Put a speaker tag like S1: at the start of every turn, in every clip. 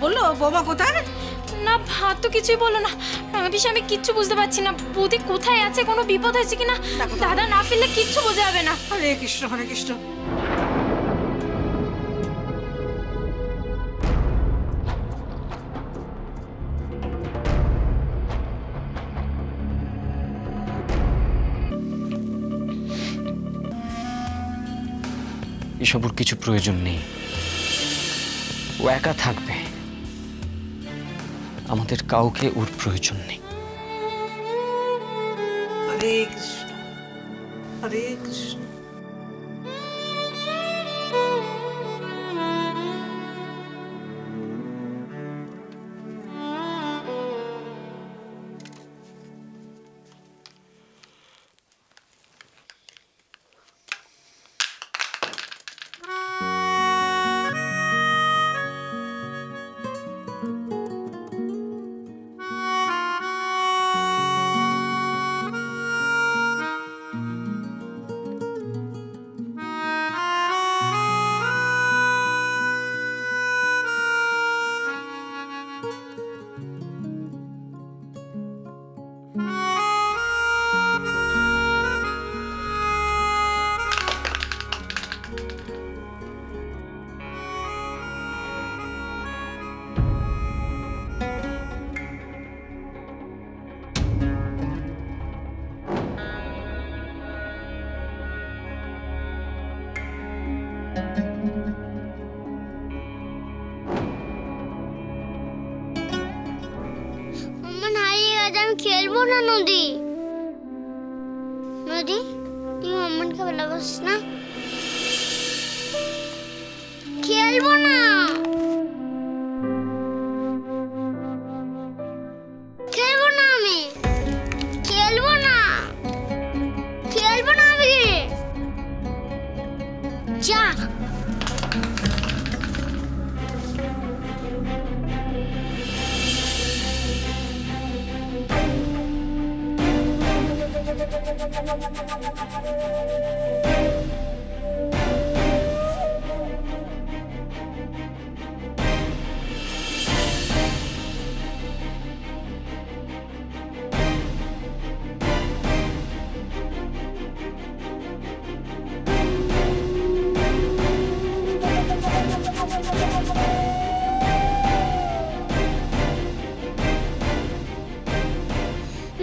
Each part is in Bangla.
S1: বললো বোমা কোথায়?
S2: না ভাত তো কিছুই বললো না। রাঙাপিসি আমি কিচ্ছু বুঝতে পারছি না, বৌদি কোথায় আছে, কোনো বিপদ হয়েছে কিনা। দাদা না ফিরলে কিচ্ছু বোঝা যাবে না।
S1: হরে কৃষ্ণ হরে কৃষ্ণ।
S3: এসব ওর কিছু প্রয়োজন নেই, ও একা থাকবে, আমাদের কাউকে ওর প্রয়োজন নেই।
S1: হরে কৃষ্ণ হরে কৃষ্ণ।
S4: আমি খেলবো না। নদী নদী তুই মাম্মানকে ভালোবাসিস না? খেলবো না, খেলবো না, আমি খেলবো না, খেলবো না আমি। যা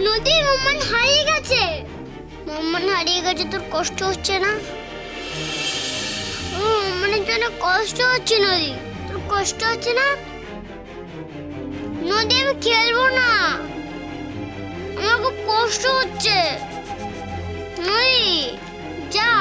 S4: নদী, মাম্মান হারিয়ে গেছে। মাম্মান হারিয়ে গেছে, তোর কষ্ট হচ্ছে না? মাম্মানের জন্য কষ্ট হচ্ছে নদী, তোর কষ্ট হচ্ছে না? নদী আমি খেলবো না, আমার খুব কষ্ট হচ্ছে। নদী যা।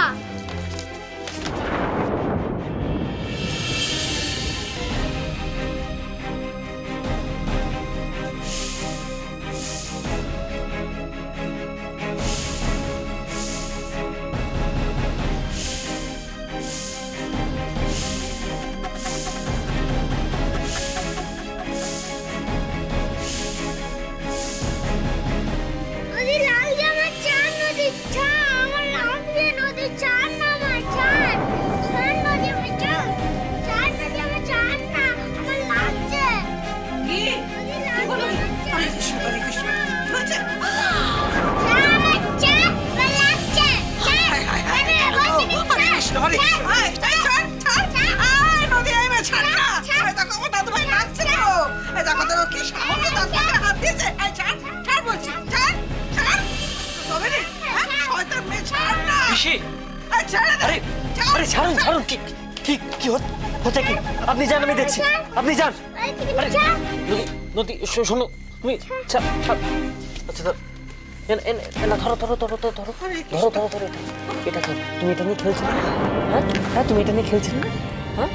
S3: আপনি যান, আমি দেখছি, আপনি যান। নদী শোনো, তুমি আচ্ছা ধরো ধরো ধরো ধরো ধরো ধরো ধরো ধরো এটা ধরো। তুমি এটা নিয়ে খেলছিলে? হ্যাঁ তুমি এটা নিয়ে খেলছিলে না? হ্যাঁ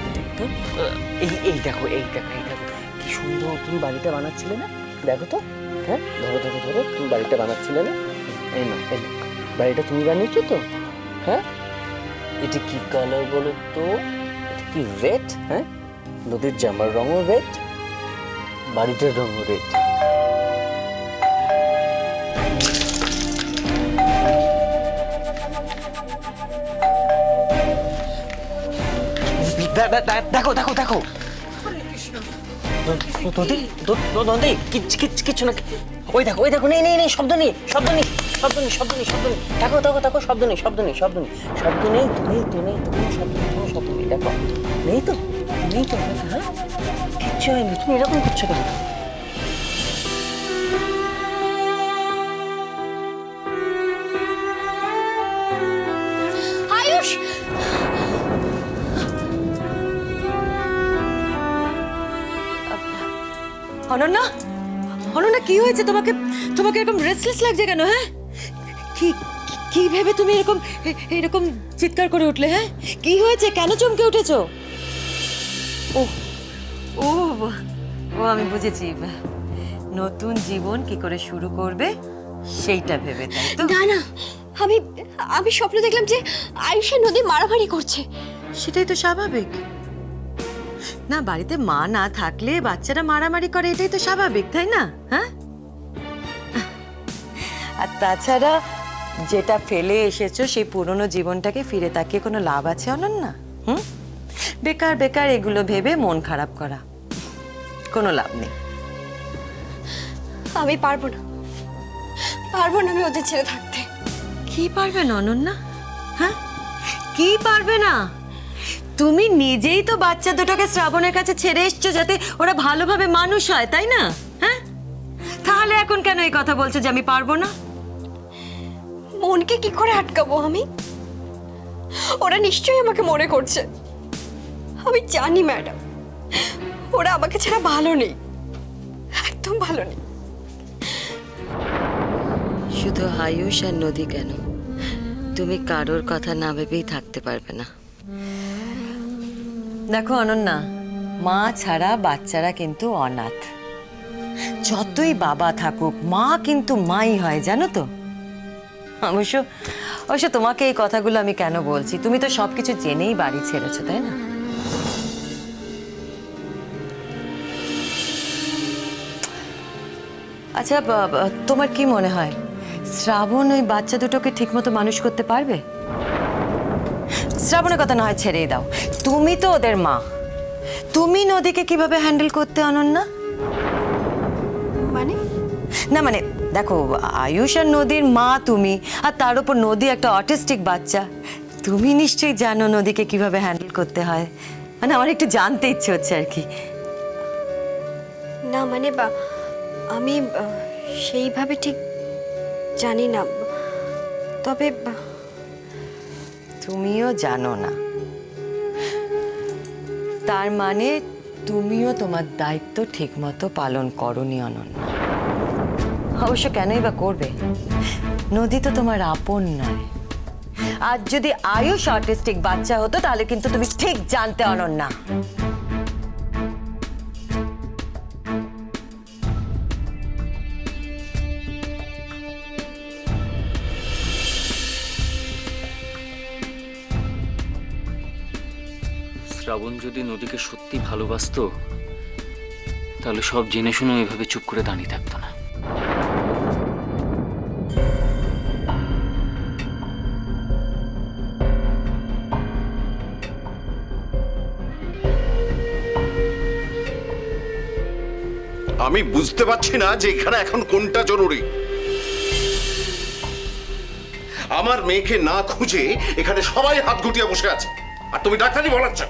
S3: এই দেখো, এই দেখো, এই দেখো কি সুন্দর তুমি বাড়িটা বানাচ্ছিলে না? দেখো তো। হ্যাঁ ধরো ধরো ধরো, তুমি বাড়িটা বানাচ্ছিলে না? এই না, এই বাড়িটা তুমি বানিয়েছো তো? হ্যাঁ এটা কি কালার বলো তো? এটা কি রেড? হ্যাঁ নদীর জামার রঙও রেড, বাড়িটার রঙও রেড। দেখো দেখো দেখো
S1: হরে কৃষ্ণ
S3: নদী নদী কিচ্ছু না ওই দেখো নেই নেই নেই শব্দ নেই দেখো দেখো শব্দ নেই শব্দ নেই দেখো নেই তো হ্যাঁ কিচ্ছু হয়নি তুমি এরকম করছো কেন
S2: আয়ুষ
S5: অনন্যা অনন্যা কি হয়েছে তোমাকে তোমাকে এরকম রেস্টলেস লাগছে কেন? হ্যাঁ কি কি ভেবে তুমি এরকম চিৎকার করে উঠলে? হ্যাঁ কি হয়েছে? কেন চমকে উঠেছো? ও ও ও আমি বুঝেছি, নতুন জীবন কি করে শুরু করবে সেইটা ভেবে, তাই তো?
S6: না না, আমি আমি স্বপ্ন দেখলাম যে আয়ুষের নদী মারামারি করছে।
S5: সেটাই তো স্বাভাবিক না, বাড়িতে মা না থাকলে বাচ্চারা মারামারি করে, এটাই তো স্বাভাবিক, তাই না? হ্যাঁ, আর তাছাড়া যেটা ফেলে এসেছো সেই পুরনো জীবনটাকে ফিরে তাকিয়ে কোনো লাভ আছে অনন্যা? বেকার বেকার এগুলো ভেবে মন খারাপ করা, কোনো লাভ নেই।
S6: আমি পারবো না আমি ওদের ছেড়ে থাকতে।
S5: কি পারবে না অনন্যা? হ্যাঁ কি পারবে না? তুমি নিজেই তো বাচ্চা দুটোকে শ্রাবণের কাছে ছেড়ে এসছো যাতে ওরা ভালোভাবে মানুষ হয়, তাই না? হ্যাঁ, তাহলে এখন কেন এই কথা বলছো যে আমি পারবো না?
S6: মনকে কি করে আটকাবো আমি? ওরা নিশ্চয়ই আমাকে মনে করছে। আমি জানি ম্যাডাম, ওরা আমাকে ছাড়া ভালো নেই, একদম ভালো নেই।
S5: শুধু আয়ুষ আর নদী কেন, তুমি কারোর কথা না ভেবেই থাকতে পারবে না। দেখো অনন্যা, মা ছাড়া বাচ্চারা কিন্তু অনাথ। যতই বাবা থাকুক মা কিন্তু মাই হয়, জানো তো? অবশ্য তোমাকে এই কথাগুলো আমি কেন বলছি, তুমি তো সবকিছু জেনেই বাড়ি ছেড়েছো, তাই না? আচ্ছা, তোমার কি মনে হয় শ্রাবণ ওই বাচ্চা দুটোকে ঠিকমতো মানুষ করতে পারবে? শ্রাবণের কথা না হয় ছেড়েই দাও, তুমি তো ওদের মা, তুমি নদীকে কিভাবে হ্যান্ডেল করতে অনন্যা?
S6: মানে?
S5: না মানে দেখো, আয়ুষ আর নদীর মা তুমি, আর তার উপর নদী একটা অটিস্টিক বাচ্চা, তুমি নিশ্চয়ই জানো নদীকে কিভাবে হ্যান্ডেল করতে হয়। মানে আমার একটু জানতে ইচ্ছে হচ্ছে আর কি।
S6: না মানে আমি সেইভাবে ঠিক জানি না, তবে
S5: তুমিও জানো না, তার মানে তুমিও তোমার দায়িত্ব ঠিকমতো পালন করনি অনন্যা। অবশ্য কেনই বা করবে, নদী তো তোমার আপন নয়। আর যদি আয়ুষ অটিস্টিক বাচ্চা হতো তাহলে কিন্তু তুমি ঠিক জানতে অনন্যা।
S3: শ্রাবণ যদি নদীকে সত্যি ভালোবাসতো তাহলে সব জেনে শুনে এভাবে চুপ করে দাঁড়িয়ে থাকতো না।
S7: আমি বুঝতে পারছি না যে এখানে এখন কোনটা জরুরি। আমার মেয়েকে না খুঁজে এখানে সবাই হাত গুটিয়ে বসে আছে, আর তুমি ডাক্তারি বলাচ্ছ।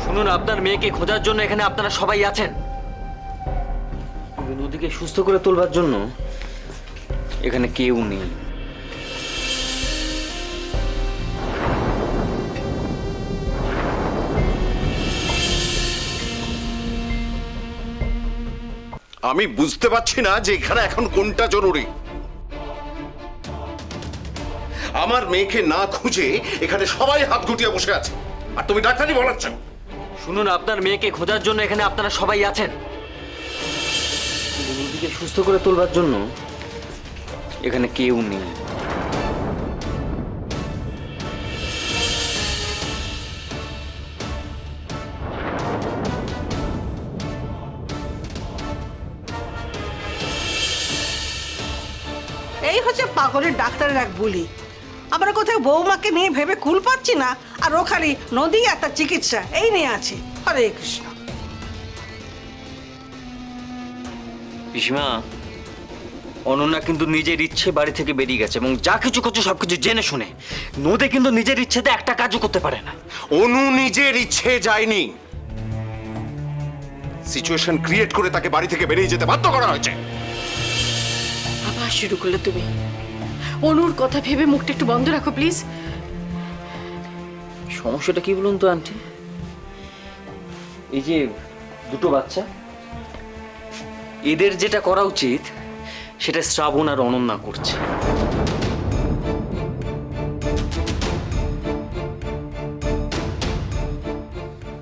S3: শুনুন, আপনার মেয়েকে খোঁজার জন্য এখানে আপনারা সবাই আছেন, কিন্তু নদীকে সুস্থ করে তোলবার জন্য এখানে কেউ নেই।
S7: আমি বুঝতে পারছি না যে এখানে এখন কোনটা জরুরি। আমার মেয়েকে না খুঁজে এখানে সবাই হাত গুটিয়ে বসে আছে, আর তুমি ডাক্তারি বলাচ্ছ।
S3: শুনুন, আপনার মেয়েকে খোঁজার জন্য এখানে আপনারা সবাই আছেন, কিন্তু নদীকে সুস্থ করে তোলবার জন্য এখানে কেউ নেই।
S1: এই হচ্ছে পাগলের ডাক্তারের এক বুলি। আমরা কোথায় বৌমাকে নিয়ে ভেবে কুল পাচ্ছি না, আর ও খালি নদী আর তার চিকিৎসা এই নিয়ে আছে। হরে কৃষ্ণ।
S3: পিসিমা, অনন্যা কিন্তু নিজের ইচ্ছে বাড়ি থেকে বেরিয়ে গেছে এবং যা কিছু করছে সবকিছু জেনে শুনে। নদী কিন্তু নিজের ইচ্ছেতে একটা কাজও করতে পারে না।
S7: অনু নিজের ইচ্ছে যায়নি, সিচুয়েশন ক্রিয়েট করে তাকে বাড়ি থেকে বেরিয়ে যেতে বাধ্য করা হয়েছে।
S8: আবার শুরু করলে তুমি। অনুর কথা ভেবে মুখটা একটু বন্ধ রাখো প্লিজ।
S3: সমস্যাটা কি বলুন তো আন্টি? এই যে দুটো বাচ্চা, এদের যেটা করা উচিত সেটা শ্রাবণ আর অনন্যা করছে।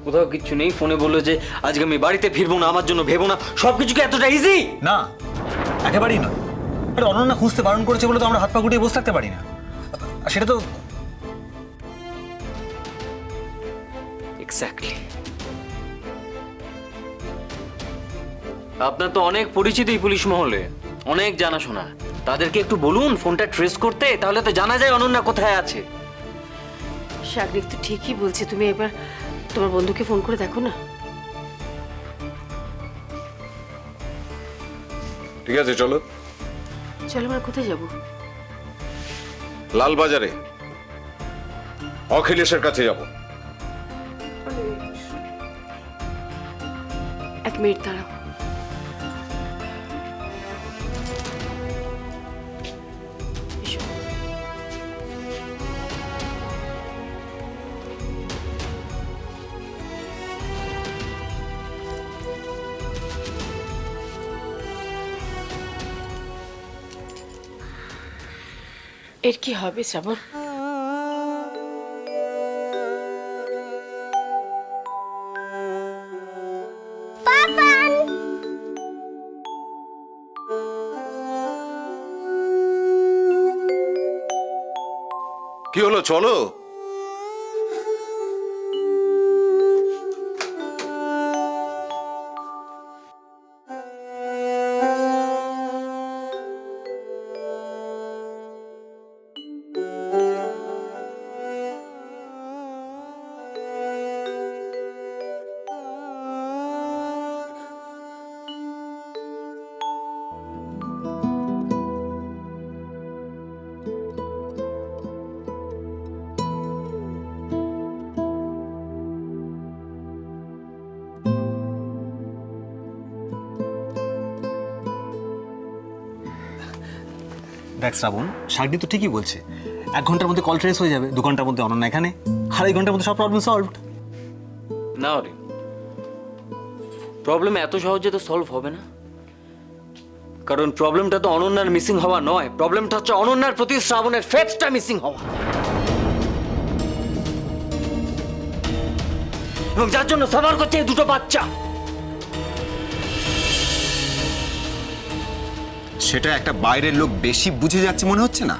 S3: কোথাও কিচ্ছু নেই, ফোনে বললো যে আজকে আমি বাড়িতে ফিরবো না, আমার জন্য ভেবো না। সবকিছু কি এতটা ইজি?
S9: না, একেবারেই নয়। আরে অনন্যা খুঁজতে বারণ করেছে বলে তো আমরা হাত পা গুটিয়ে বসে থাকতে পারি না। আর সেটা তো
S3: এক্স্যাক্টলি। আপনার তো অনেক পরিচিত এই পুলিশ মহলে, অনেক জানাশোনা। তাদেরকে একটু বলুন ফোনটা ট্রেস করতে, তাহলে তো জানা যায় অনন্যা কোথায় আছে।
S8: সাগরিক তো ঠিকই বলছে, তুমি এবার তোমার বন্ধুকে ফোন করে দেখো না।
S7: ঠিক আছে, চলো।
S8: চলো, আমরা কোথায় যাবো?
S7: লালবাজারে অখিলেশের কাছে যাব।
S8: এক মিনিট দাঁড়াও। এসো। এর কি হবে শ্রাবণ?
S7: কি হলো, চলো।
S9: দেখ শ্রাবণ, শাগনি তো ঠিকই বলছে। 1 ঘন্টার মধ্যে কল ট্রেস হয়ে যাবে, 2 ঘন্টার মধ্যে অনন্যা এখানে, 2.5 ঘন্টার মধ্যে সব প্রবলেম সলভড।
S3: না রে, প্রবলেম এত সহজে তো সলভ হবে না। কারণ প্রবলেমটা তো অনন্যার মিসিং হওয়া নয়, প্রবলেমটা হচ্ছে অনন্যার প্রতি শ্রাবণের ফেথটা মিসিং হওয়া। এবং যার জন্য সাফার করছে এই দুটো বাচ্চা।
S10: সেটা একটা বাইরের লোক বেশি বুঝে যাচ্ছে মনে হচ্ছে না?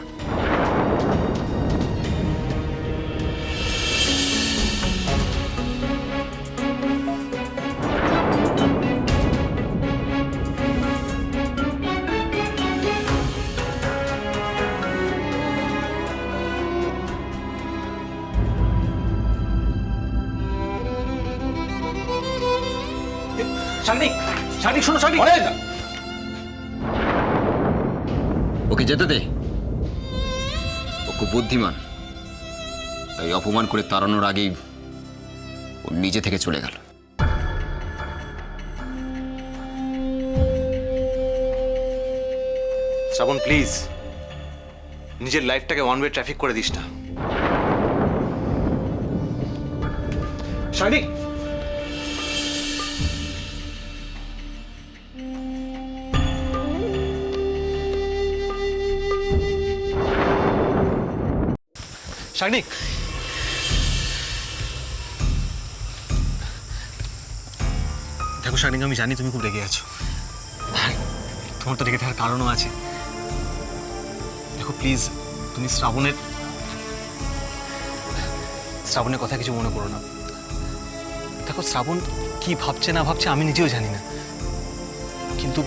S9: শাগনি, শাগনি শোনো, শাগনি।
S10: ওকে যেতে দে, ও খুব বুদ্ধিমান। তাই অপমান করে তাড়ানোর আগেই ও নিজে থেকে চলে গেল।
S9: শ্রাবণ প্লিজ, নিজের লাইফটাকে ওয়ান ওয়ে ট্রাফিক করে দিস না। শাগনি, শাগনি, দেখো শাগনি, আমি জানি তুমি খুব রেগে আছো। তোমার তো রেগে থাকার কারণও আছে। দেখো প্লিজ, তুমি শ্রাবণের কথা কিছু মনে করো না। দেখো শ্রাবণ কি ভাবছে না ভাবছে আমি নিজেও জানি না, কিন্তু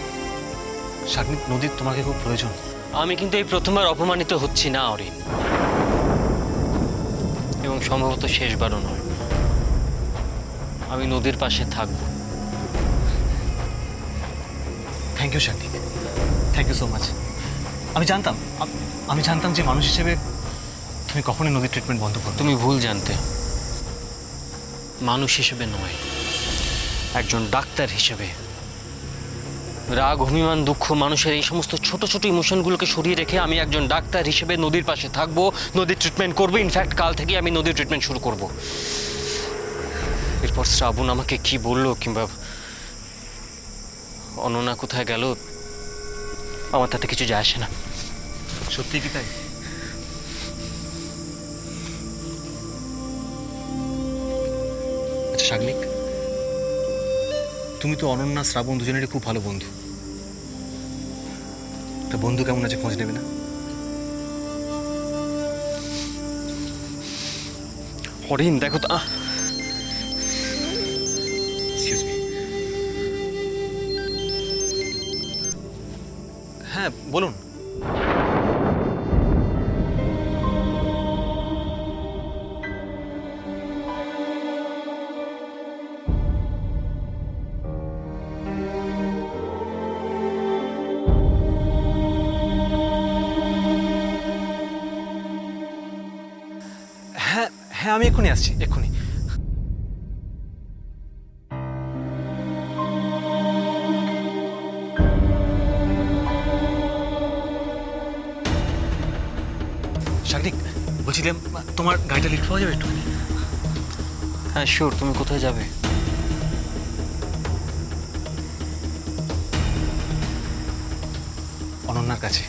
S9: শাগনি, নদীর তোমাকে খুব প্রয়োজন।
S3: আমি কিন্তু এই প্রথমবার অপমানিত হচ্ছি না অরিন। এবং সম্ভবত শেষবারও নয়। আমি নদীর পাশে থাকবো।
S9: থ্যাংক ইউ শান্তি, থ্যাংক ইউ সো মাচ। আমি জানতাম যে মানুষ হিসেবে তুমি কখনোই নদীর ট্রিটমেন্ট বন্ধ করো।
S3: তুমি ভুল জানতে। মানুষ হিসেবে নয়, একজন ডাক্তার হিসেবে। রাগ, অভিমান, দুঃখ, মানুষের এই সমস্ত ছোট ছোট ইমোশনগুলোকে সরিয়ে রেখে আমি একজন ডাক্তার হিসেবে নদীর পাশে থাকবো, নদীর ট্রিটমেন্ট করবো। ইনফ্যাক্ট কাল থেকে আমি নদীর ট্রিটমেন্ট শুরু করব। এরপর শ্রাবণ আমাকে কি বললো কিংবা অনন্যা কোথায় গেল আমার তাতে কিছু যায় আসে না।
S9: সত্যি কি তাই? আচ্ছা শাগনিক, তুমি তো অনন্যা শ্রাবণ দুজনেরই খুব ভালো বন্ধু। তা বন্ধু কেমন আছে খোঁজ নেবে না?
S3: হরিণ দেখো তো।
S9: Excuse me. হ্যাঁ বলুন। হ্যাঁ হ্যাঁ, আমি এক্ষুনি আসছি, এক্ষুনি। শাগনিক, বলছিলাম তোমার গাড়িটা লিফট পাওয়া যাবে একটু?
S3: হ্যাঁ শিওর। তুমি কোথায় যাবে?
S9: অনন্যার কাছে।